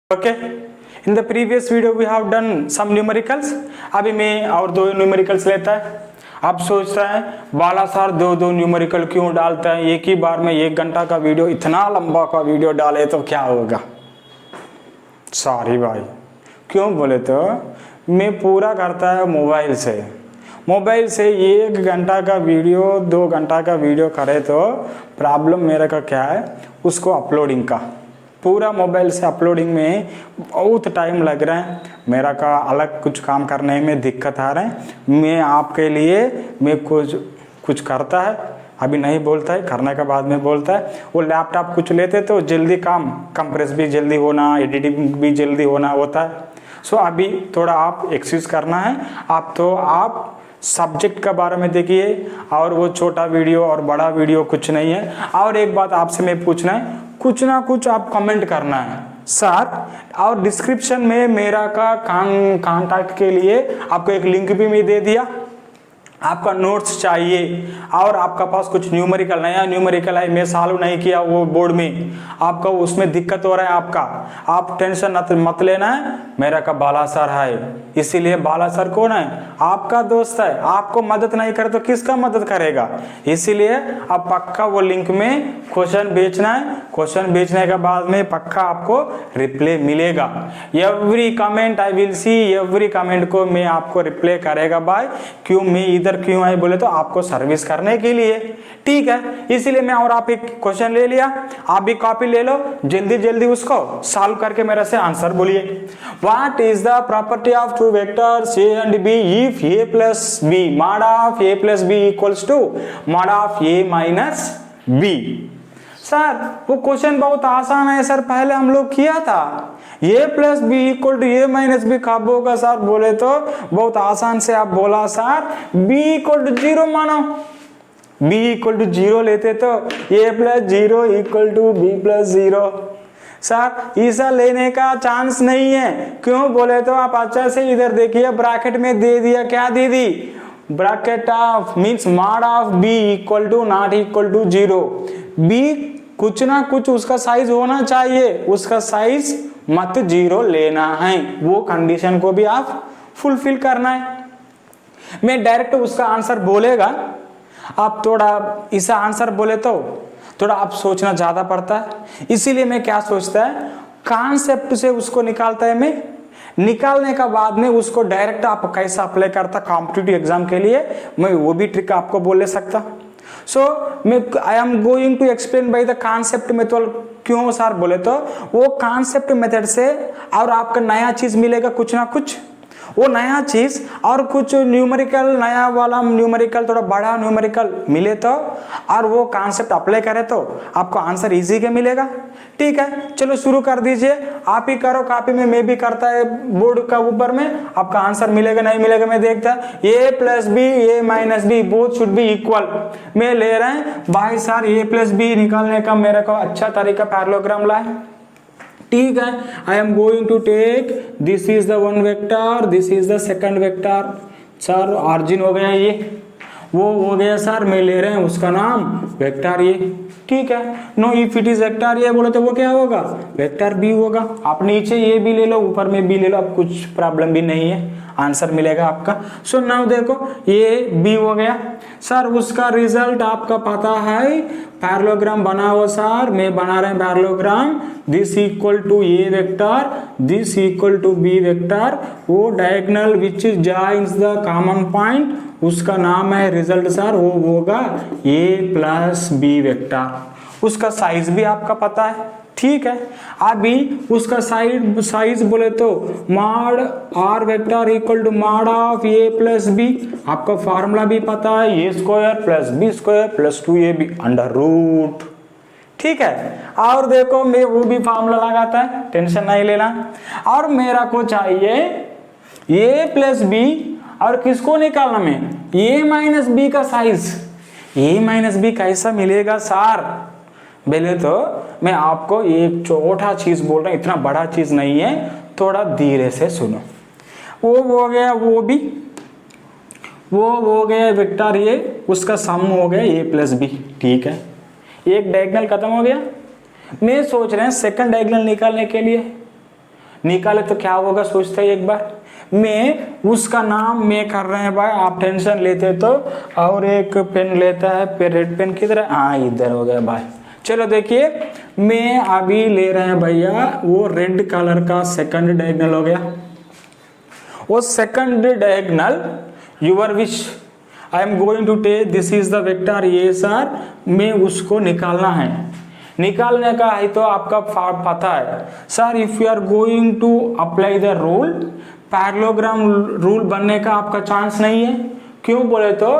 Okay, in the previous video we have done some numericals. अभी मैं और दो न्यूमेरिकल्स लेता है। आप सोचता है बाला सर दो न्यूमेरिकल क्यों डालता है, एक ही बार में 1 घंटा का वीडियो, इतना लंबा का वीडियो डाले तो क्या होगा। सॉरी भाई, क्यों बोले तो मैं पूरा करता है मोबाइल से 1 घंटा का वीडियो 2 घंटा का वीडियो करे तो प्रॉब्लम मेरा का क्या है, उसको अपलोडिंग का पूरा मोबाइल से अपलोडिंग में बहुत टाइम लग रहा है। मेरा का अलग कुछ काम करने में दिक्कत आ रहा है। मैं आपके लिए मैं कुछ करता है, अभी नहीं बोलता है, करने के बाद में बोलता है। वो लैपटॉप कुछ लेते तो जल्दी काम कंप्रेस भी जल्दी होना, एडिटिंग भी जल्दी होता है। सो अभी थोड़ा आप एक्सक्यूज करना है। आप सब्जेक्ट के बारे में देखिए, और वो छोटा वीडियो और बड़ा वीडियो कुछ नहीं है। और एक बात आपसे मैं पूछना है, कुछ ना कुछ आप कमेंट करना है सर। और डिस्क्रिप्शन में मेरा का कांटेक्ट के लिए आपको एक लिंक भी मैं दे दिया। आपका नोट्स चाहिए और आपका पास कुछ नया न्यूमेरिकल है, मैं सॉल्व नहीं किया वो बोर्ड में, आपका उसमें दिक्कत हो रहा है आपका, आप टेंशन मत लेना है। मेरा का बाला सर है, इसीलिए बाला सर कौन है, आपका दोस्त है। आपको मदद नहीं करे तो किसका मदद करेगा। इसीलिए आप पक्का वो लिंक में क्वेश्चन बेचना है। क्वेश्चन बेचने के बाद में पक्का आपको रिप्लाई मिलेगा। Every comment I will see, every comment को मैं आपको रिप्लाई करेगा भाई। क्यों आए बोले तो आपको सर्विस करने के लिए, ठीक है। इसीलिए मैं और आप एक क्वेश्चन ले लिया, आप भी कॉपी ले लो, जल्दी उसको सॉल्व करके मेरे से आंसर बोलिए। What is the property of two vectors A and B if A plus B mod of A plus B equals to mod of A minus B. Sir वो क्वेश्चन बहुत आसान है सर, पहले हम लोग किया था। A plus B equal to A minus B कब होगा सर बोले तो बहुत आसान से आप बोला सर बी इक्वल टू 0 मानो, बी इक्वल टू 0 लेते तो A plus 0 equal to B plus 0। Sir ऐसा लेने का चांस नहीं है। क्यों बोले तो आप अच्छा से इधर देखिए, ब्रैकेट में दे दिया, क्या दे दी, bracket of means mod of B equal to not equal to 0। B कुछ ना कुछ उसका साइज होना चाहिए, उसका साइज मत 0 लेना है। वो कंडीशन को भी आप फुलफिल करना है। मैं डायरेक्ट उसका आंसर बोलेगा, आप थोड़ा इसका आंसर बोले तो थोड़ा आप सोचना ज्यादा पड़ता है। इसीलिए मैं क्या सोचता है, कॉन्सेप्ट से उसको निकालता है। मैं निकालने का बाद में उसको डायरेक्ट आप कैसा अप्लाई करता कॉम्पिटिटिव एग्जाम के लिए, मैं वो भी ट्रिक आपको बोल सकता। So I am going to explain by the concept method. क्यों सर बोले तो वो कॉन्सेप्ट मेथड से और आपका नया चीज मिलेगा, कुछ ना कुछ वो नया चीज और कुछ न्यूमेरिकल, नया वाला न्यूमेरिकल, थोड़ा बड़ा न्यूमेरिकल मिले तो और वो कॉन्सेप्ट अप्लाई करे तो आपको आंसर इजी के मिलेगा। ठीक है, चलो शुरू कर दीजिए। आप ही करो कॉपी में, मैं भी करता है बोर्ड का ऊपर में। आपका आंसर मिलेगा नहीं मिलेगा मैं देखता। A plus B A minus B both should be equal. मैं ले रहे हैं भाई सर ए प्लस बी निकालने का मेरे को अच्छा तरीका पैरेललोग्राम लाए, ठीक है। I am going to take this is the one vector, this is the second vector. Sir origin हो गया, ये वो हो गया सर, मैं ले रहे हैं उसका नाम वेक्टर ये, ठीक है। Know if it is vector ये बोले तो वो क्या होगा, वेक्टर बी होगा। आप नीचे ये भी ले लो, ऊपर में भी ले लो, अब कुछ प्रॉब्लम भी नहीं है, आंसर मिलेगा आपका। सो नाउ देखो ये बी हो गया सर, उसका रिजल्ट आपका पता है। पैरेललोग्राम बनाओ सर, मैं बना रहे हैं parallelogram. This equal to A vector, this equal to B vector. वो diagonal which joins the common point, उसका नाम है रिजल्ट सर, वो होगा ए प्लस बी वेक्टर। उसका साइज भी आपका पता है, ठीक है। अभी उसका साइज बोले तो mod r vector equal to mod of a plus B. आपका फॉर्मूला भी पता है, A square plus B square plus 2ab under root, ठीक है। और देखो मैं वो भी फॉर्मूला लगाता है, टेंशन नहीं लेना। और मेरा को चाहिए a प्लस बी, और किसको निकालना में, a माइनस बी का साइज। a माइनस बी कैसा मिलेगा सर पहले तो मैं आपको एक छोटा चीज बोल रहा हूं, इतना बड़ा चीज नहीं है, थोड़ा धीरे से सुनो। वो हो गया, वो हो गया वेक्टर ये, उसका सम हो गया ए प्लस बी, ठीक है। एक डायगोनल खत्म हो गया। मैं सोच रहे हैं सेकंड डायगोनल निकालने के लिए। निकाले तो क्या होगा सोचते हैं एक बार। मैं उसका नाम मैं कर रहे हैं भाई, आप टेंशन लेते तो। और एक पेन लेता है, पे रेड पेन किधर है, हाँ इधर हो गया भाई। चलो देखिए, मैं अभी ले रहे हैं भैया वो रेड कलर का सेकंड डायगोनल हो गया। वो second diagonal your wish, I am going to take this is the vector a sir, मैं उसको निकालना है। निकालने का है तो आपका पता है sir, if you are going to apply the rule, parallelogram rule बनने का आपका चांस नहीं है। क्यों बोले तो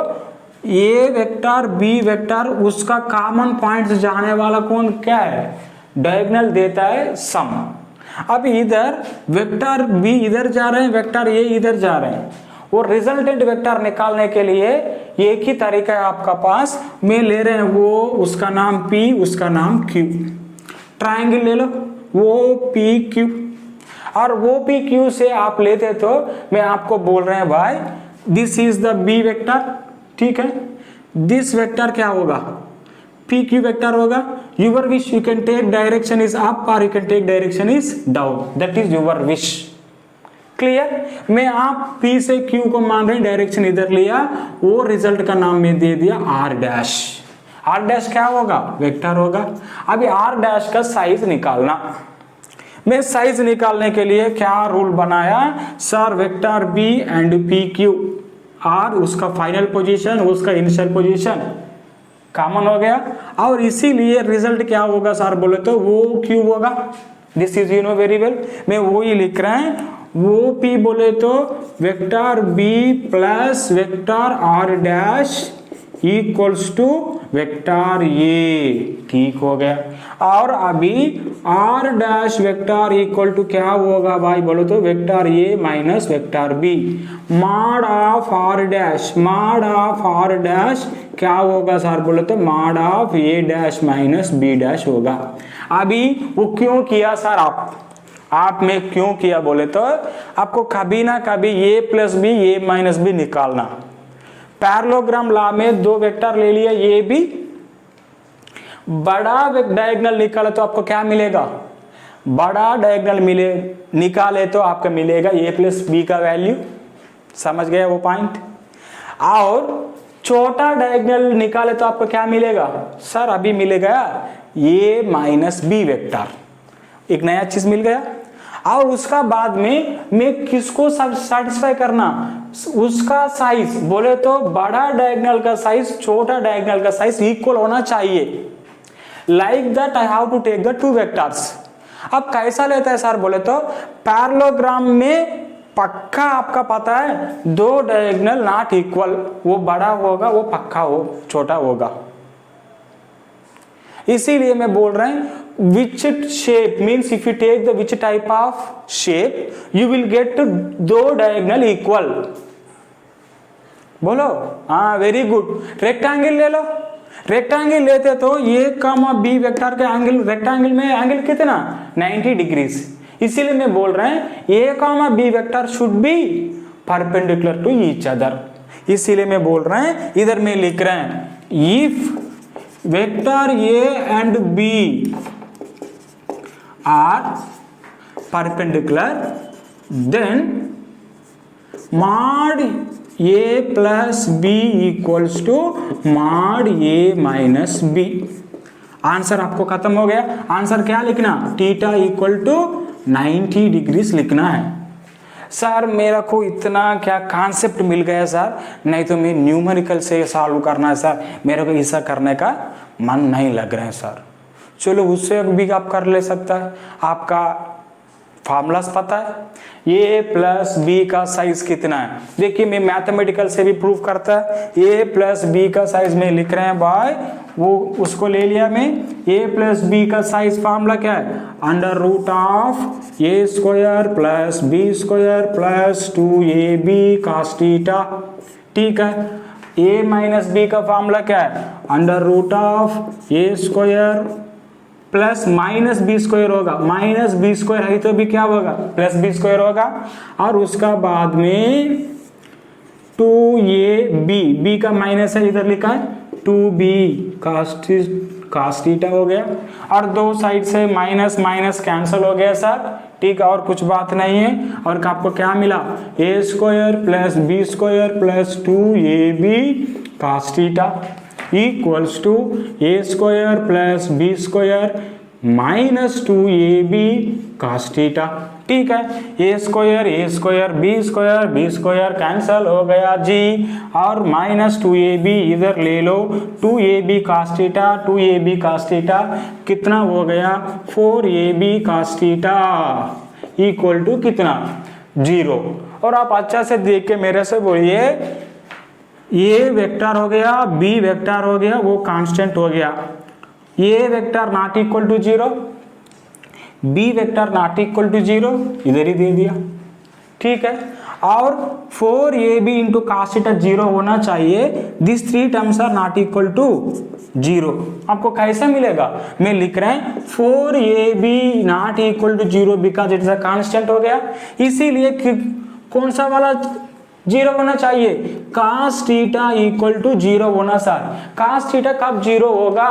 ए वेक्टर बी वेक्टर उसका कॉमन पॉइंट जाने वाला कौन क्या है, डायगोनल देता है सम। अब इधर वेक्टर बी इधर जा रहे हैं, वेक्टर ए इधर जा रहे हैं, वो रिजल्टेंट वेक्टर निकालने के लिए एक ही तरीका है आपका पास। मैं ले रहे हैं वो उसका नाम P, उसका नाम Q। ट्रायंगल ले लो, वो PQ, और वो PQ से आप लेते तो मैं आपको बोल रहे हैं भाई this is the B vector, ठीक है। दिस वेक्टर क्या होगा, PQ वेक्टर होगा। Your wish, you can take direction is up और you can take direction is down, that is your wish. Clear. मैं आप P से Q को मान रहे हैं, डायरेक्शन इधर लिया, वो रिजल्ट का नाम में दे दिया R डैश। R डैश क्या होगा, वेक्टर होगा। अभी R डैश का साइज निकालना, मैं साइज निकालने के लिए क्या रूल बनाया sir, vector B and PQ R उसका फाइनल पोजीशन, उसका इनिशियल पोजीशन कॉमन हो गया, और इसीलिए रिजल्ट क्या होगा सर बोले तो वो Q होगा। This is you know very well, मैं वो ही लिख रहे हैं। वो P बोले तो vector B plus vector R dash equals to vector A, ठीक हो गया। और अभी R dash vector equal to क्या होगा भाई बोलो तो vector A minus vector B, mod of R dash, mod of R dash क्या होगा सर बोले तो mod of A dash minus B dash होगा। अभी वो क्यों किया सर, आप में क्यों किया बोले तो आपको कभी ना कभी A plus B A minus B निकालना। पैरेललोग्राम लॉ में दो वेक्टर ले लिया A B, बड़ा डायगोनल निकाले तो आपको क्या मिलेगा, बड़ा डायगोनल निकाले तो आपका मिलेगा A प्लस B का वैल्यू, समझ गए वो पॉइंट। और छोटा डायगोनल निकाले तो आपको क्या मिलेगा सर, अभी मिलेगा A माइनस B वेक्टर, एक नया चीज मिल गया। और उसका बाद में मैं किसको सेटिस्फाई करना, उसका साइज बोले तो बड़ा डायगोनल का साइज छोटा डायगोनल का साइज इक्वल होना चाहिए। Like that I have to take the two vectors. अब कैसा लेता है सर बोले तो पैरेललोग्राम में पक्का आपका पता है दो डायगोनल नॉट इक्वल, वो बड़ा होगा वो पक्का हो छोटा होगा। इसीलिए मैं बोल रहे हैं which shape means if you take the which type of shape you will get to दो डायगोनल इक्वल। बोलो हाँ वेरी गुड। रेक्टेंगल ले लो, रेक्टेंगल लेते तो A कॉमा B वेक्टर के एंगल, रेक्टेंगल में एंगल कितना 90 डिग्रीज, इसीलिए मैं बोल रहे हैं A comma B vector should be perpendicular to each other. इसीलिए मैं बोल रहे हैं इधर में लिख रहे हैं if vector A and B are perpendicular then mod A plus B equals to mod A minus B। Answer आपको खत्म हो गया। आंसर क्या लिखना, थीटा इक्वल टू 90 डिग्रीज लिखना है। सर मेरा को इतना क्या कॉन्सेप्ट मिल गया सर, नहीं तो मैं न्यूमेरिकल से सॉल्व करना है सर, मेरे को ऐसा करने का मन नहीं लग रहा है सर। चलो उससे भी आप कर ले सकता है, आपका फार्मूलास पता है। A प्लस बी का साइज कितना है, देखिए मैं मैथमेटिकल से भी प्रूव करता है। A प्लस बी का साइज में लिख रहे हैं भाई, वो उसको ले लिया मैं। A प्लस बी का साइज फार्मूला क्या है, under root of A square plus B square plus 2AB cos theta, ठीक है। A माइनस बी का फार्मूला क्या है, under root of A square plus minus B square होगा, माइनस बी स्क्वायर है तो भी क्या होगा प्लस बी स्क्वायर होगा। और उसका बाद में 2AB, बी का माइनस है इधर लिखा है 2B cos थीटा हो गया, और दो साइड से माइनस माइनस कैंसिल हो गया सर, ठीक है, और कुछ बात नहीं है। और आपको क्या मिला, A square plus B square plus 2ab cos theta equals to A square plus B square minus 2ab cos theta, ठीक है। A square B square cancel हो गया जी, और माइनस 2ab इधर ले लो, 2ab cos थीटा कितना हो गया, 4ab cos theta equal to कितना, 0। और आप अच्छा से देख के मेरे से बोलिए, ए वेक्टर हो गया, बी वेक्टर हो गया, वो कांस्टेंट हो गया, A vector not equal to 0, B vector not equal to 0, इधर ही दे दिया, ठीक है। और 4ab इंटू cos थीटा 0 होना चाहिए, this 3 terms are not equal to 0। आपको कैसे मिलेगा, मैं लिख रहे हैं 4ab not equal to 0 because it is a constant हो गया, इसीलिए कौन सा वाला 0 होना चाहिए, cos थीटा इक्वल टू 0 होना सर। cos थीटा कब 0 होगा,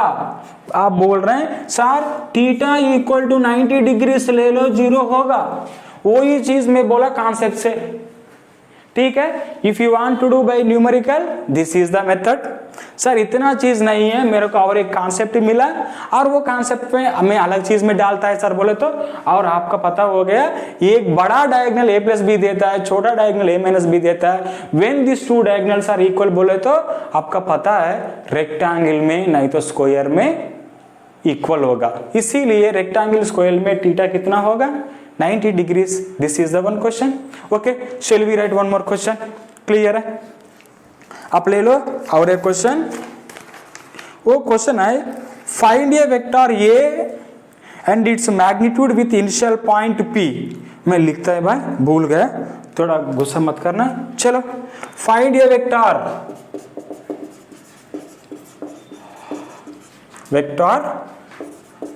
आप बोल रहे हैं sir theta equal to 90 degree से ले लो 0 होगा, वही चीज मैं बोला कॉन्सेप्ट से, ठीक है। If you want to do by numerical this is the method. Sir इतना चीज नहीं है, मेरे को और एक कॉन्सेप्ट मिला, और वो कॉन्सेप्ट में हमें अलग चीज में डालता है सर बोले तो, और आपका पता हो गया, एक बड़ा डायगोनल a प्लस बी देता है, छोटा डायगोनल a माइनस बी देता है, when this two diagonals are equal बोले तो आपका पता है रेक्टेंगल में नहीं तो स्क्वायर में इक्वल होगा, इसीलिए रेक्टेंगल स्क्वायर में थीटा कितना होगा, 90 degrees. This is the one question, okay. Shall we write one more question, clear है। आप ले लो और एक क्वेश्चन, वो क्वेश्चन है find A vector A and its magnitude with initial point p। मैं लिखता है भाई, भूल गया, थोड़ा गुस्सा मत करना। चलो find A vector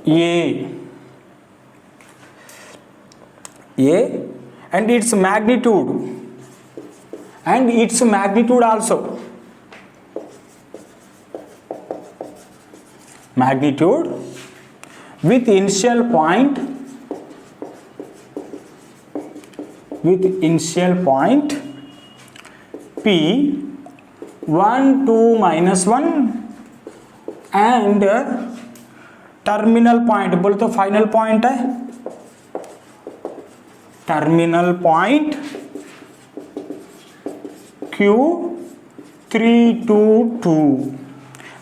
A and its magnitude also, magnitude with initial point P 1 2 minus 1 and terminal point बोले तो फाइनल पॉइंट है, terminal point Q322।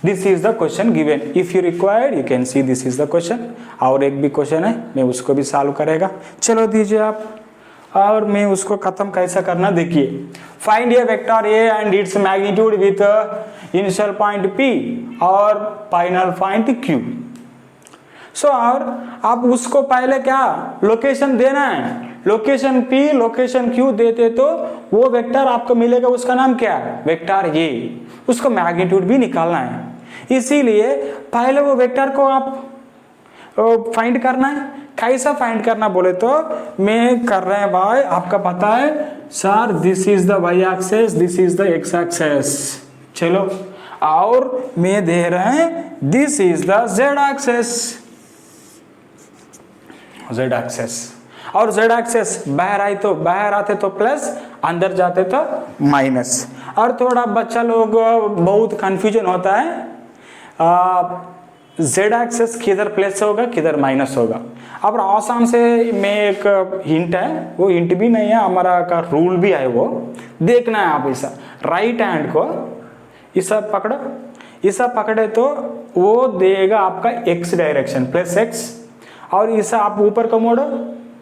This is the question given, if you required you can see this is the question. और एक भी question है, मैं उसको भी सॉल्व करेगा, चलो दीजिए आप, और मैं उसको खत्म कैसा करना देखिए। Find A vector A and its magnitude with initial point P और फाइनल पॉइंट Q। सो और आप उसको पहले क्या लोकेशन देना है, लोकेशन P लोकेशन Q देते तो वो वेक्टर आपको मिलेगा, उसका नाम क्या है, वेक्टर A, उसको मैग्नीट्यूड भी निकालना है, इसीलिए पहले वो वेक्टर को आप फाइंड करना है। कैसा फाइंड करना बोले तो मैं कर रहे हैं भाई, आपका पता है sir this is the y axis, this is the x axis, चलो और मैं दे रहे हैं this is the z axis, z axis, और z एक्सेस बाहर आते तो प्लस, अंदर जाते तो माइनस। और थोड़ा बच्चा लोग बहुत कंफ्यूजन होता है, z एक्सेस किधर प्लस होगा किधर माइनस होगा। अब आसान से मैं एक हिंट है, वो हिंट भी नहीं है, हमारा का रूल भी है, वो देखना है आप। ऐसा राइट हैंड को ऐसा पकड़ो, ऐसा पकड़े तो वो देगा आपका x डायरेक्शन प्लस x, और इसे आप ऊपर को मोड़ो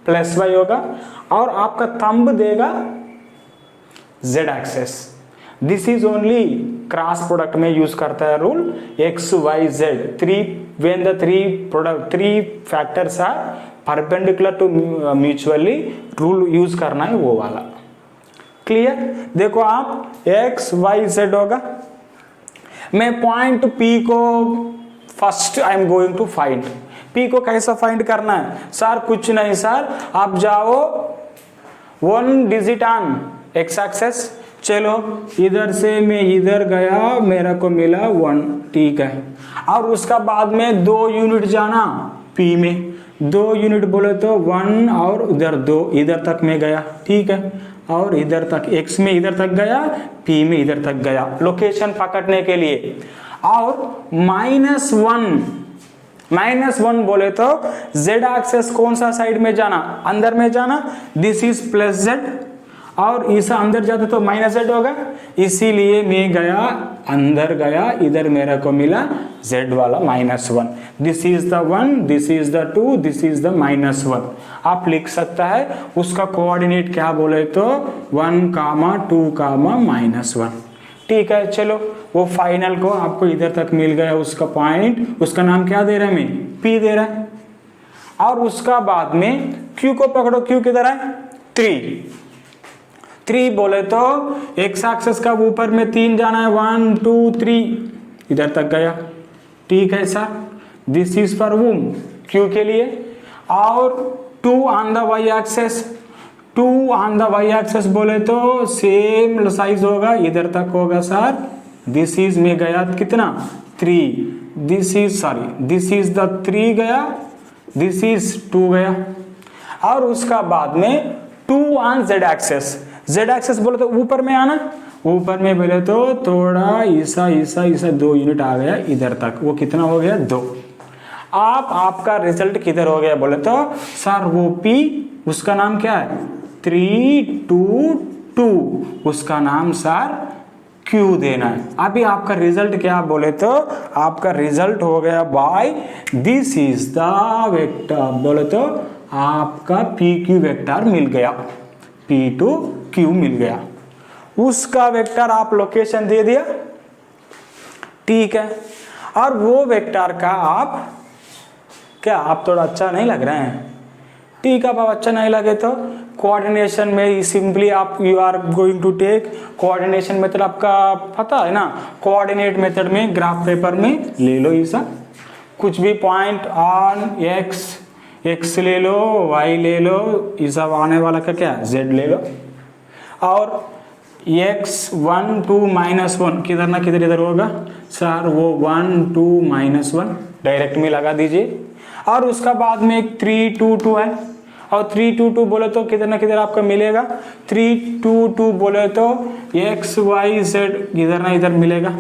प्लस y होगा, और आपका थंब देगा z axis. This is only cross product में यूज करता है rule, x y z, when the three factors are perpendicular to mutually, rule use करना है वो वाला, क्लियर। देखो आप x y z होगा, मैं पॉइंट P को first I am going to find. P को कैसा फाइंड करना है सर, कुछ नहीं सर, आप जाओ 1 डिजिट ऑन x एक्सेस, चलो इधर से मैं इधर गया, मेरे को मिला 1, ठीक है। और उसका बाद में 2 यूनिट जाना P में, 2 यूनिट बोले तो 1 और उधर 2, इधर तक मैं गया, ठीक है। और इधर तक X में इधर तक गया, P में इधर तक गया लोकेशन पकड़ने के लिए। और -1 बोले तो z एक्सेस कौन सा साइड में जाना, अंदर में जाना, दिस इज +z, और इस अंदर जाता तो -z होगा, इसीलिए मैं गया अंदर गया, इधर मेरे को मिला z वाला -1। This is the 1, this is the 2, this is the -1। आप लिख सकता है उसका कोऑर्डिनेट क्या बोले तो 1, 2, -1, ठीक है। चलो वो फाइनल को आपको इधर तक मिल गया उसका पॉइंट, उसका नाम क्या दे रहा है, मैं P दे रहा है। और उसका बाद में Q को पकड़ो, Q किधर है, 3 बोले तो एक्स एक्सिस का ऊपर में 3 जाना है, 1, 2, 3 इधर तक गया, ठीक है sir. This is for whom Q के लिए। और 2 on the Y axis, 2 on the Y axis बोले तो सेम साइज होगा, इधर तक होगा सर। दिस इज में गया कितना 3, दिस इज द 3 गया, दिस इज 2 गया। और उसका बाद में 2 on z axis, z axis बोले तो ऊपर में आना, ऊपर में बोले तो थोड़ा ऐसा 2 यूनिट आ गया इधर तक, वो कितना हो गया 2। आपका रिजल्ट किधर हो गया बोले तो सर वो P, उसका नाम क्या है 3, 2, 2, उसका नाम सर Q देना है। अभी आपका रिजल्ट क्या बोले तो आपका रिजल्ट हो गया by this is the vector, बोले तो आपका PQ वेक्टर मिल गया, P to Q मिल गया। उसका वेक्टर आप लोकेशन दे दिया, ठीक है। और वो वेक्टर का आप क्या, आप थोड़ा अच्छा नहीं लग रहे हैं, ठीक है। अब अच्छा नहीं लगे तो कोऑर्डिनेशन में सिंपली आप you are going to take coordination method, आपका पता है ना, कोऑर्डिनेट मेथड में ग्राफ पेपर में ले लो ऐसा कुछ भी पॉइंट ऑन x ले लो, y ले लो, ये सब आने वाला का क्या z ले लो। और x 1, 2, -1 किधर ना किधर इधर होगा सर, वो 1, 2, -1 डायरेक्ट में लगा दीजिए। और उसका बाद में एक 3, 2, 2 है, और 3, 2, 2 बोले तो किधर ना किधर आपका मिलेगा, 3, 2, 2 बोले तो x, y, z इधर ना इधर मिलेगा,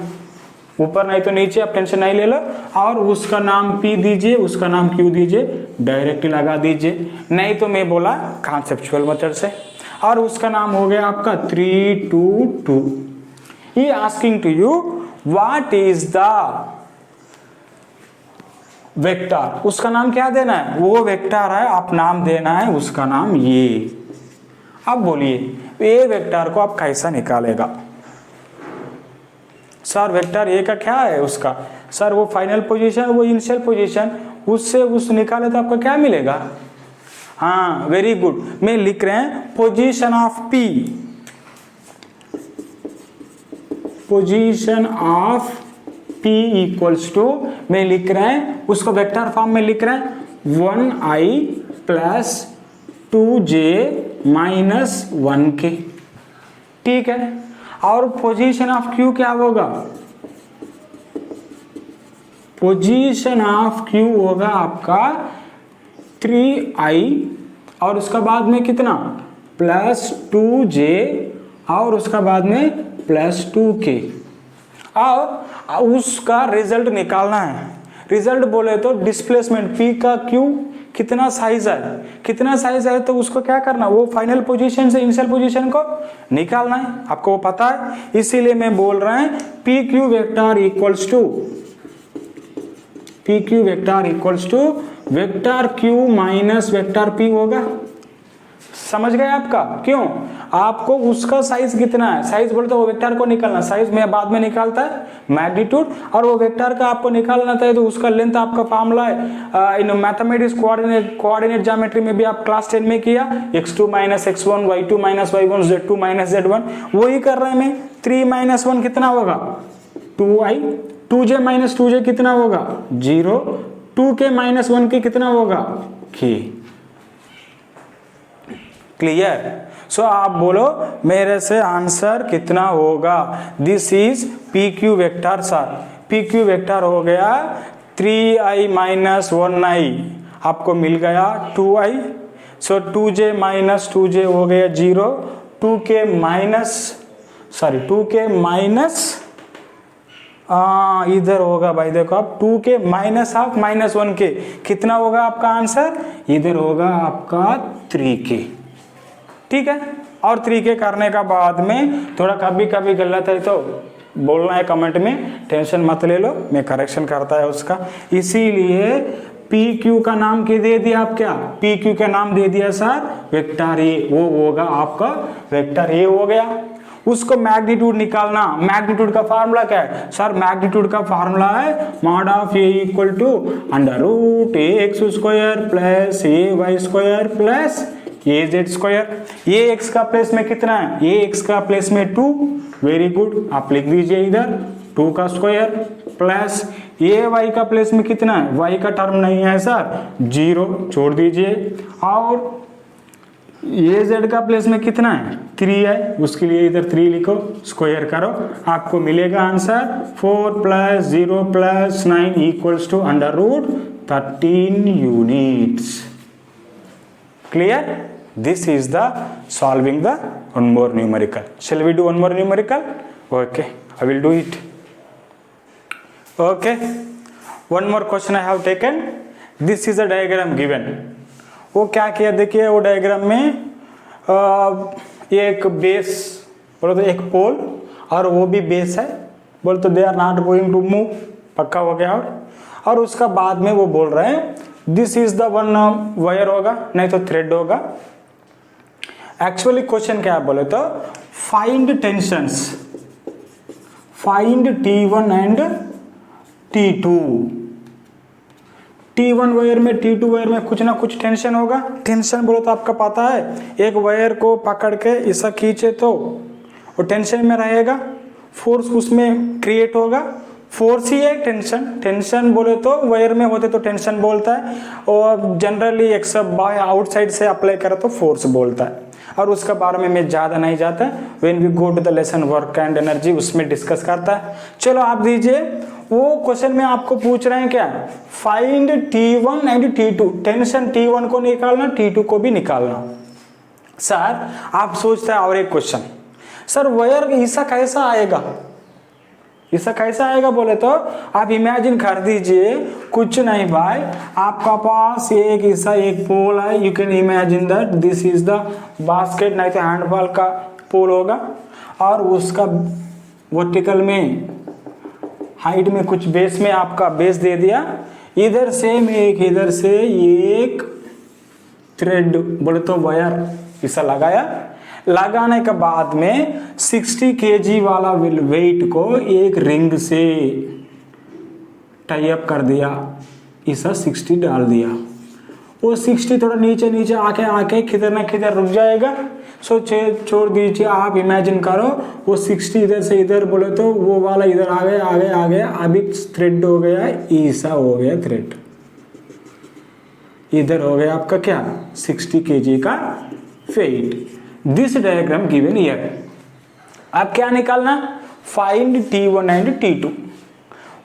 ऊपर नहीं तो नीचे, आप टेंशन नहीं ले लो। और उसका नाम P दीजिए, उसका नाम Q दीजिए, डायरेक्ट लगा दीजिए, नहीं तो मैं बोला कॉन्सेप्चुअल मेथड से। और उसका नाम हो गया आपका 3, 2, 2। He asking to you what is the vector, उसका नाम क्या देना है, वो वेक्टर है, आप नाम देना है उसका नाम ये। अब बोलिए ये वेक्टर को आप कैसा निकालेगा सर, वेक्टर ए का क्या है उसका सर, वो फाइनल पोजीशन, वो इनिशियल पोजीशन, उससे उस निकाले तो आपका क्या मिलेगा। हाँ वेरी गुड, मैं लिख रहे हैं position of P, position of P equals to, मैं लिख रहे हैं उसको वेक्टर फॉर्म में लिख रहे हैं 1i + 2j - 1k, ठीक है। और पोजीशन ऑफ Q क्या होगा, पोजीशन ऑफ Q होगा आपका 3i और उसका बाद में कितना +2j और उसका बाद में +2k। और उसका रिजल्ट निकालना है। रिजल्ट बोले तो डिस्प्लेसमेंट P का Q कितना साइज है, कितना साइज है तो उसको क्या करना, वो फाइनल पोजीशन से इनिशियल पोजीशन को निकालना है, आपको वो पता है। इसीलिए मैं बोल रहा है PQ vector equals to, PQ vector equals to vector Q minus vector P होगा। समझ गए आपका, क्यों आपको उसका साइज कितना है, साइज बोलते वो वेक्टर को निकालना, साइज में बाद में निकालता है मैग्नीट्यूड, और वो वेक्टर का आपको निकालना था तो उसका लेंथ आपका फार्मूला है इन मैथमेटिक्स कोऑर्डिनेट ज्योमेट्री में भी आप क्लास 10 में किया, x2 - x1 y2 - y1 z2 - z1, वही कर रहे हैं मैं। 3 - 1 कितना होगा 2i, 2j - 2j कितना होगा 0, 2k - 1k कितना होगा k। क्लियर? सो आप बोलो मेरे से आंसर कितना होगा? This is P Q vector sir. P Q vector हो गया 3i माइनस 1i, आपको मिल गया 2i। सो 2j माइनस 2j हो गया 0, 2k माइनस इधर होगा भाई, देखो आप 2k minus half minus 1k, कितना होगा आपका आंसर? इधर होगा आपका 3k। ठीक है, और 3k करने का बाद में थोड़ा कभी कभी गलत है तो बोलना है कमेंट में, टेंशन मत ले लो, मैं करेक्शन करता है उसका। इसीलिए पी क्यू का नाम क्या दे दिया आप? क्या पी क्यू का नाम दे दिया सर? Vector A. वो होगा आपका वेक्टर ए हो गया। उसको मैग्नीट्यूड निकालना, मैग्नीट्यूड का फार्मूला क्या है सर? मैग्नीट्यूड का फार्मूला है mod of A equal to under root A X square plus A Y square plus A Z square. A X का प्लेस में कितना है? ए एक्स का प्लेस में 2, वेरी गुड, आप लिख दीजिए इधर 2 का स्क्वायर प्लस ए वाई का प्लेस में कितना है? वाई का टर्म नहीं है सर, 0 छोड़ दीजिए, और ए जेड का प्लेस में कितना है? 3 है, उसके लिए इधर 3 लिखो, स्क्वायर करो, आपको मिलेगा answer 4 plus 0 plus 9 equals to under root 13 units. Clear? This is the solving the one more numerical. Shall we do one more numerical? Okay, I will do it. Okay, one more question I have taken. This is a diagram given. वो क्या किया देखिए, वो diagram में एक base बोलो तो एक पोल, और वो भी बेस है, बोलो तो they are not going to move, पक्का हो गया। और उसका बाद में वो बोल रहे हैं this is the one wire होगा, नहीं तो थ्रेड होगा। एक्चुअली क्वेश्चन क्या है बोले तो find tensions, find T1 and T2। T1 wire में T2 वायर में कुछ ना कुछ टेंशन होगा। टेंशन बोलो तो आपका पता है, एक वायर को पकड़ के ऐसा खींचे तो वो टेंशन में रहेगा, फोर्स उसमें क्रिएट होगा, फोर्स ही है टेंशन। टेंशन बोले तो वायर में होते तो टेंशन बोलता है, और जनरली एक सब बाय आउटसाइड से अप्लाई करे तो फोर्स बोलता है। और उसका बारे में मैं ज़्यादा नहीं जाता, when we go to the lesson work and energy उसमें डिस्कस करता है। चलो आप दीजिए, वो क्वेश्चन में आपको पूछ रहे हैं क्या? Find T1 and T2। Tension T1 को निकालना, T2 को भी निकालना। सर आप सोचते हैं और एक क्वेश्चन, सर वायर ऐसा कैसा आएगा? ऐसा कैसा आएगा बोले तो आप इमेजिन कर दीजिए, कुछ नहीं भाई, आपका पास एक ऐसा एक पोल है, you can imagine that this is the basket, नहीं तो हैंडबॉल का पोल होगा, और उसका वर्टिकल में हाइट में कुछ बेस में आपका बेस दे दिया, इधर से एक इधर से एक थ्रेड बोले तो वायर ऐसा लगाया। लगाने के बाद में 60 kg वाला वेट को एक रिंग से टाई अप कर दिया, ऐसा 60 डाल दिया। वो 60 थोड़ा नीचे नीचे आके किधर ना किधर रुक जाएगा। सो छोड़ दीजिए, आप इमेजिन करो वो 60 इधर से इधर बोले तो वो वाला इधर आ गया, अभी थ्रेड हो गया, ऐसा हो गया थ्रेड, इधर हो गया आपका क्या 60 kg का weight. This diagram given here. अब क्या निकालना? Find T1 and T2।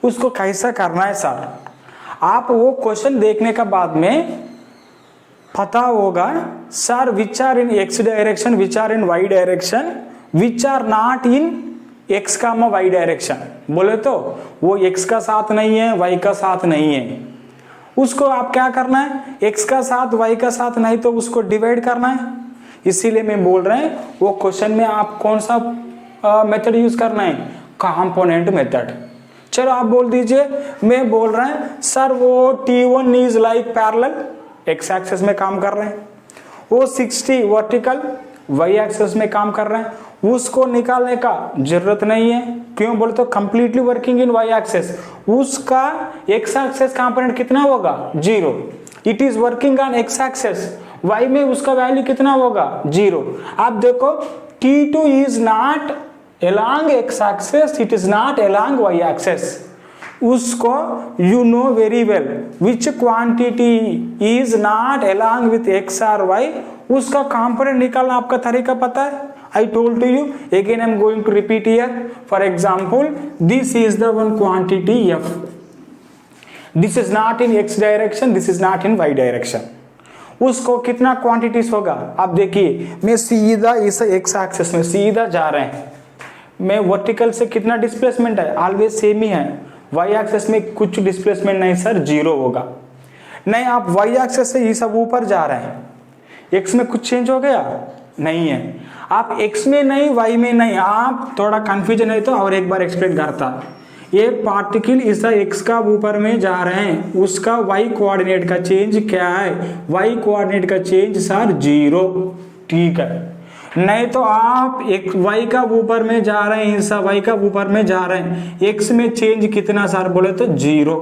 उसको कैसा करना है सर? आप वो क्वेश्चन देखने का बाद में पता होगा sir, which are in x direction, which are in y direction, which are not in x का y डायरेक्शन। बोले तो वो x का साथ नहीं है, y का साथ नहीं है, उसको आप क्या करना है? x का साथ y का साथ नहीं तो उसको डिवाइड करना है। इसीलिए मैं बोल रहे हैं वो क्वेश्चन में आप कौन सा मेथड यूज करना है? Component method. चलो आप बोल दीजिए, मैं बोल रहा है सर वो T1 is like parallel, x axis में काम कर रहे हैं, वो 60 वर्टिकल y एक्सिस में काम कर रहे हैं, उसको निकालने का जरूरत नहीं है। क्यों बोले तो completely working in y axis, उसका x एक्सिस कंपोनेंट कितना होगा? 0। It is working on x axis, y में उसका वैल्यू कितना होगा? 0। आप देखो T2 is not along x axis, it is not along y axis। उसको you know very well which quantity is not along with x or y, उसका component निकालना आपका तरीका पता है? I told to you, again I am going to repeat here. For example, this is the one quantity F. This is not in x direction, this is not in y direction. उसको कितना quantities होगा? आप देखिए, मैं सीधा इस x axis में सीधा जा रहे हैं, मैं वर्टिकल से कितना डिस्प्लेसमेंट है? ऑलवेज सेम ही है। वाई एक्सिस में कुछ डिस्प्लेसमेंट नहीं सर, जीरो होगा। नहीं, आप वाई एक्सिस से ये सब ऊपर जा रहे हैं, एक्स में कुछ चेंज हो गया? नहीं है। आप एक्स में नहीं, वाई में नहीं, आप थोड़ा कंफ्यूजन है तो और एक बार एक्सप्लेन करता। ये पार्टिकल इस एक्स का ऊपर में जा रहे हैं, उसका वाई कोऑर्डिनेट का चेंज क्या है? वाई कोऑर्डिनेट का चेंज सर जीरो, ठीक है। नहीं तो आप एक वाई का ऊपर में जा रहे हैं, हिस्सा वाई का ऊपर में जा रहे हैं, एक्स में चेंज कितना सर? बोले तो जीरो।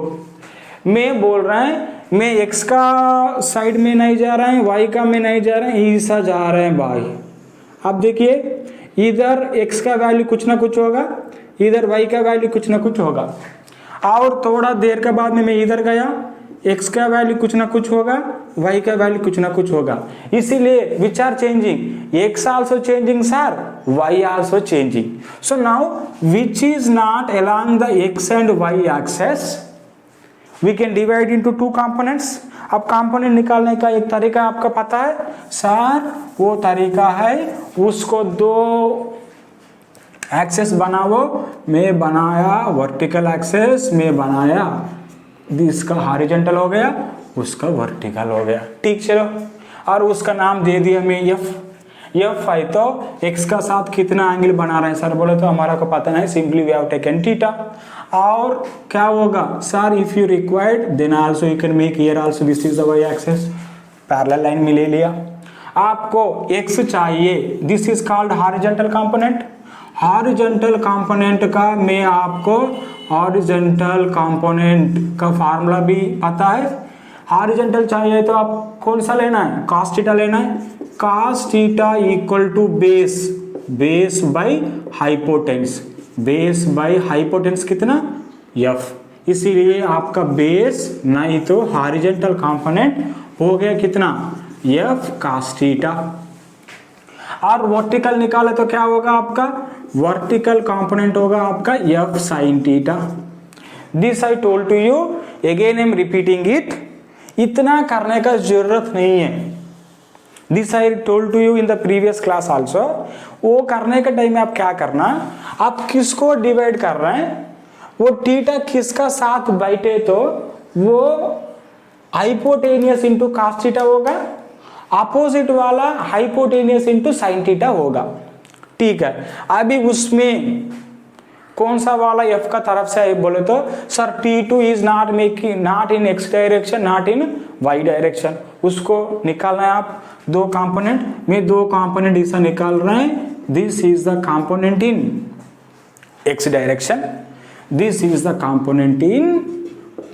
मैं बोल रहा है मैं एक्स का साइड में नहीं जा रहा है, वाई का में नहीं जा रहे हैं, हिस्सा जा रहे हैं भाई। अब देखिए, इधर एक्स का वैल्यू कुछ ना कुछ होगा, इधर वाई का वैल्यू कुछ ना कुछ होगा, और थोड़ा देर के बाद में मैं इधर गया, एक्स का वैल्यू कुछ ना कुछ होगा, वाई का वैल्यू कुछ ना कुछ होगा। इसीलिए which are changing? X also changing sir, Y also changing. So now which is not along the X and Y axis, we can divide into two components. अब कंपोनेंट निकालने का एक तरीका आपका पता है सर? वो तरीका है उसको दो एक्सेस बनाओ। मैं बनाया वर्टिकल एक्सेस, मैं बनाया, इसका हॉरिजॉन्टल हो गया, उसका वर्टिकल हो गया, ठीक। चलो, और उसका नाम दे दिया मैं एफ। एफ है तो एक्स का साथ कितना एंगल बना रहे हैं सर? बोले तो हमारा को पता नहीं, simply we have taken theta. और क्या होगा sir? If you required then also you can make here also this is the Y axis, parallel line में ले लिया। आपको एक्स चाहिए, this is called horizontal component. Horizontal component का मैं आपको हॉरिजॉन्टल कंपोनेंट का फार्मूला भी पता है। हॉरिजॉन्टल चाहिए तो आप कौन सा लेना है? cos थीटा लेना है। cos theta equal to base, base by hypotenuse, base by hypotenuse कितना? f। इसीलिए आपका बेस नहीं तो हॉरिजॉन्टल कंपोनेंट हो गया कितना? f cos theta. और वर्टिकल निकाले तो क्या होगा आपका? वर्टिकल कंपोनेंट होगा आपका f sin theta. This I told to you, again I am repeating it. इतना करने का जरूरत नहीं है। This I told to you in the previous class also. वो करने के टाइम में आप क्या करना, आप किसको डिवाइड कर रहे हैं, वो थीटा किसका साथ बैठे तो वो हाइपोटेनियस इंटू cos थीटा होगा, अपोजिट वाला हाइपोटेनियस इंटू sin थीटा होगा, ठीक है। अभी उसमें कौन सा वाला f का तरफ से है बोले तो sir T2 is not making, not in x direction, not in y direction. उसको निकालना है आप दो कंपोनेंट, में दो कंपोनेंट ऐसा निकाल रहे हैं। This is the component in x direction, this is the component in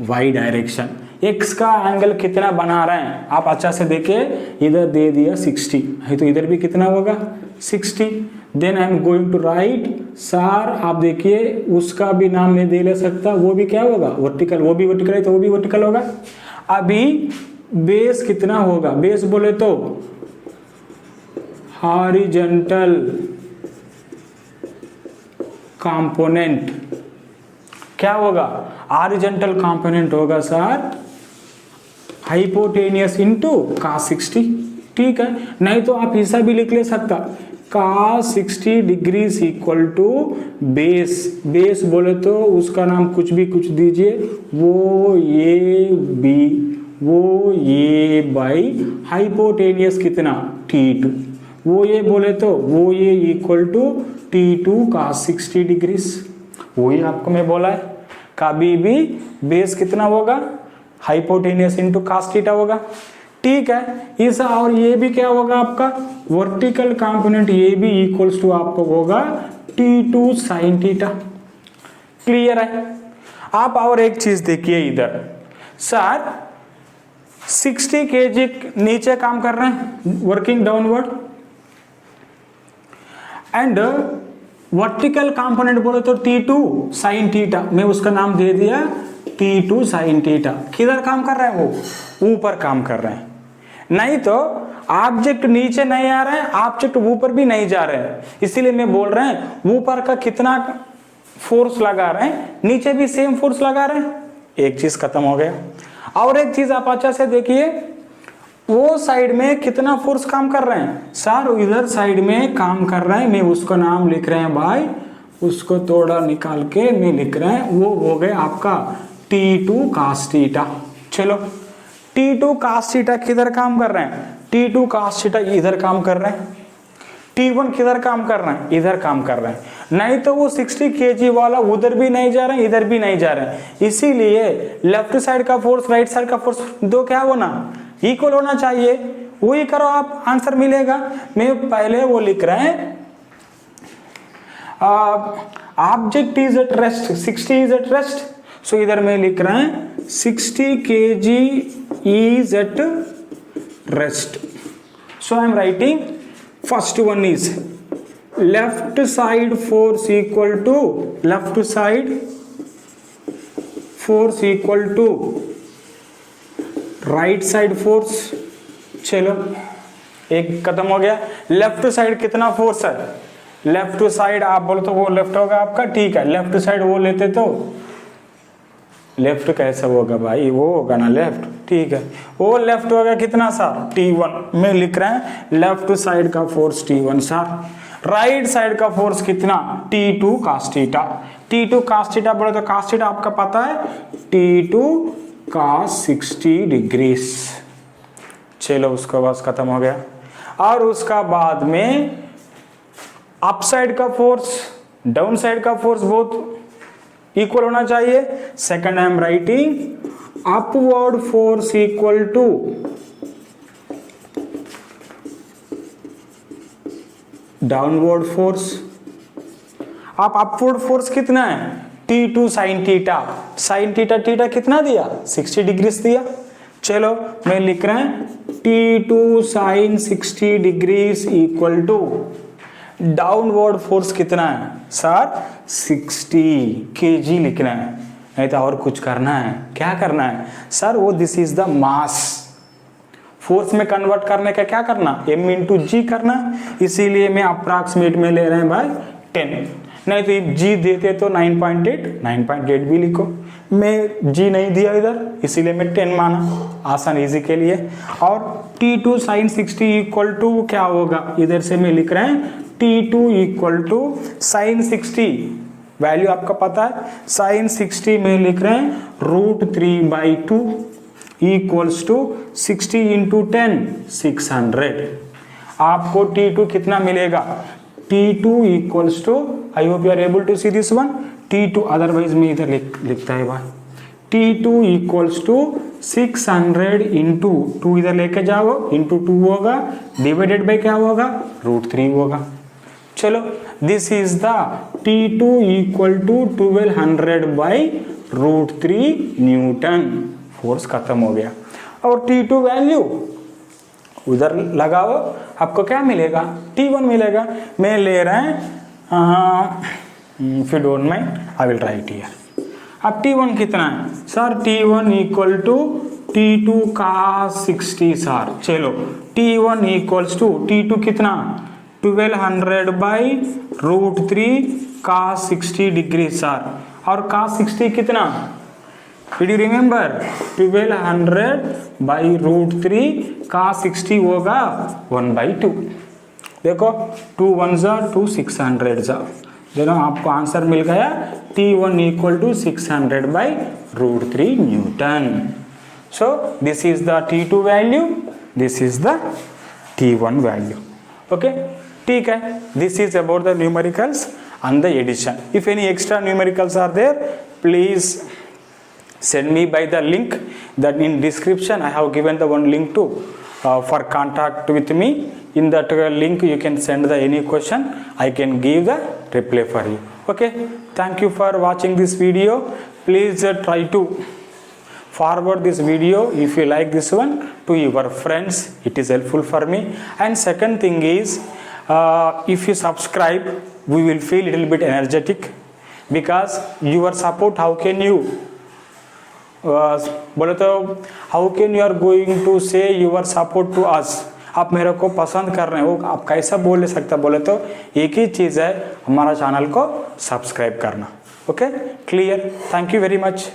y direction. x का एंगल कितना बना रहे हैं आप अच्छा से देखिए, इधर दे दिया 60 है तो इधर भी कितना होगा? 60। Then I am going to write sir, आप देखिए उसका भी नाम मैं दे ले सकता, वो भी क्या होगा? वर्टिकल। वो भी वर्टिकल है तो वो भी वर्टिकल होगा। अभी बेस कितना होगा? बेस बोले तो हॉरिजॉन्टल कंपोनेंट क्या होगा? हॉरिजॉन्टल कंपोनेंट होगा सर हाइपोटेनियस इंटू cos 60, ठीक है। नहीं तो आप ऐसा भी लिख ले सकता, cos 60 degrees equal to base. Base बोले तो उसका नाम कुछ भी कुछ दीजिए, वो ये बी, वो ये बाई हाइपोटेनियस कितना? T2। वो ये बोले तो वो ये equal to T2 cos 60 degrees. वही आपको मैं बोला है, कभी भी बेस कितना होगा? हाइपोटेनियस इंटू cos थीटा होगा, ठीक है। इस और ये भी क्या होगा आपका? वर्टिकल कंपोनेंट, ये भी इक्वल्स टू आपको होगा T2 sin थीटा। क्लियर है? आप और एक चीज देखिए इधर, सर 60 kg नीचे काम कर रहे हैं, working downward, and vertical component बोले तो T2 sin थीटा। मैं उसका नाम दे दिया T2 sin थीटा। किधर काम कर रहे हैं? वो ऊपर काम कर रहे हैं। नहीं तो ऑब्जेक्ट नीचे नहीं आ रहा है, ऑब्जेक्ट ऊपर भी नहीं जा रहे हैं, इसीलिए मैं बोल रहे हैं ऊपर का कितना फोर्स लगा रहे हैं, नीचे भी सेम फोर्स लगा रहे हैं। एक चीज खत्म हो गया। और एक चीज आप अच्छा से देखिए, वो साइड में कितना फोर्स काम कर रहे हैं सर, इधर साइड में काम कर रहे हैं, मैं उसका नाम लिख रहे हैं भाई, उसको थोड़ा निकाल के मैं लिख रहे हैं, वो हो गए आपका T2 cos थीटा। चलो T2 cos थीटा किधर काम कर रहे हैं, T2 cos थीटा इधर काम कर रहे हैं, T1 किधर काम कर रहे हैं, इधर काम कर रहे हैं। नहीं तो वो 60 kg वाला उधर भी नहीं जा रहे हैं, इधर भी नहीं जा रहे हैं, इसीलिए लेफ्ट साइड का फोर्स राइट साइड का फोर्स दो क्या होना, इक्वल होना चाहिए। वही करो आप, आंसर मिलेगा। मैं पहले वो लिख रहे हैं, object is at rest, 60 is at rest, so इधर में लिख रहे हैं 60 kg is at rest. So I am writing first one is left side force equal to left side force equal to right side force। चलो एक खत्म हो गया। लेफ्ट साइड कितना फोर्स है, लेफ्ट साइड आप बोलो तो वो लेफ्ट होगा आपका, ठीक है, लेफ्ट साइड वो लेते तो लेफ्ट कैसा होगा भाई, वो होगा ना लेफ्ट, ठीक है, वो लेफ्ट होगा कितना सर T1 में लिख रहे हैं, लेफ्ट साइड का force T1 sir, right side का फोर्स कितना T2 cos theta. T2 cos theta बोले तो cos थीटा आपका पता है T2 cos 60 डिग्रीज। चलो उसका बस खत्म हो गया। और उसका बाद में अप साइड का फोर्स डाउन साइड का फोर्स बहुत इक्वल होना चाहिए। Second I am writing upward force equal to downward force. आप अपवर्ड फोर्स कितना है T2 sin theta, sin theta theta कितना दिया 60 डिग्रीज दिया। चलो मैं लिख रहे हैं T2 sin 60 degrees equal to downward force कितना है सर 60 kg लिखना है, नहीं तो और कुछ करना है। क्या करना है सर, वो this is the mass, force में कन्वर्ट करने का क्या करना m इंटू जी करना, इसीलिए मैं अप्रॉक्सीमेट में ले रहे हैं भाई 10, नहीं तो जी देते तो 9.8 भी लिखो, मैं जी नहीं दिया इधर इसीलिए मैं 10 माना, आसान इजी के लिए। और T2 sin 60 इक्वल टू क्या होगा, इधर से मैं लिख रहे हैं T2 equal to sin 60, value आपका पता है sin 60 में लिख रहे हैं √3/2 इक्वल्स टू 60 इंटू 10 600। आपको T2 कितना मिलेगा, T2 equals to, I hope you are able to see this one, T2 otherwise में इधर लिखता है भाई, T2 इक्वल्स टू 600 इंटू 2 इधर लेके जाओ, इंटू 2 होगा, डिवाइडेड बाई क्या होगा √3 होगा। चलो this is the T2 equal to 1200 by √3 newton. Force खत्म हो गया। और T2 वैल्यू उधर लगाओ, आपको क्या मिलेगा T1 मिलेगा। मैं ले रहे हैं if you don't mind I will write here. अब T1 कितना है sir, T1 equal to T2 cos 60 sir. चलो T1 इक्वल्स टू T2 कितना 1200 बाई √3 cos 60 डिग्री सर, और cos 60 कितना, Did you remember 1200 by √3 cos 60 होगा 1/2। देखो 2 1 जा 2 600 जा, दोनों आपको आंसर मिल गया T1 equal to 600 by √3 newton. So this is the T2 value, this is the T1 value. Okay ठीक है, this is about the numericals and the addition. If any extra numericals are there, please send me by the link that in description I have given the one link to for contact with me. In that link you can send the any question, I can give the reply for you. Okay, thank you for watching this video. Please try to forward this video if you like this one to your friends, it is helpful for me. And second thing is if you subscribe we will feel little bit energetic, because your support, how can you बोले तो how can you are going to say your support to us, आप मेरे को पसंद कर रहे हो, आप कैसा बोल सकते बोले तो एक ही चीज़ है, हमारा चैनल को सब्सक्राइब करना। Okay, clear? Thank you very much.